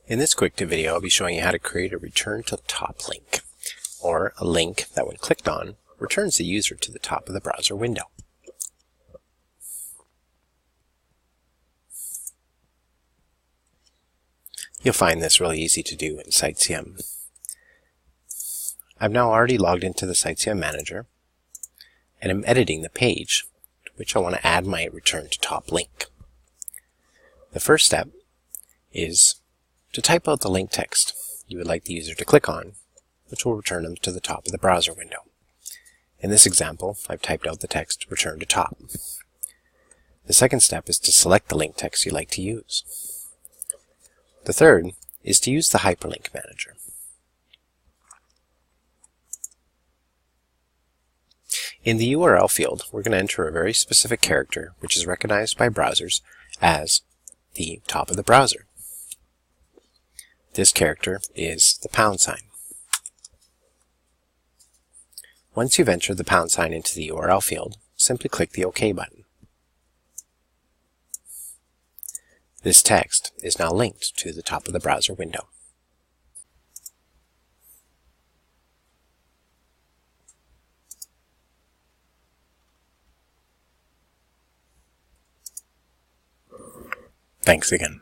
In this quick tip video, I'll be showing you how to create a return to top link, or a link that when clicked on, returns the user to the top of the browser window. You'll find this really easy to do in SiteCM. I've now already logged into the SiteCM Manager, and I'm editing the page to which I want to add my return to top link. The first step is to type out the link text you would like the user to click on, which will return them to the top of the browser window. In this example, I've typed out the text return to top. The second step is to select the link text you'd like to use. The third is to use the hyperlink manager. In the URL field, we're going to enter a very specific character which is recognized by browsers as the top of the browser. This character is the £. Once you've entered the £, into the URL field, simply click the OK button. This text is now linked to the top of the browser window. Thanks again.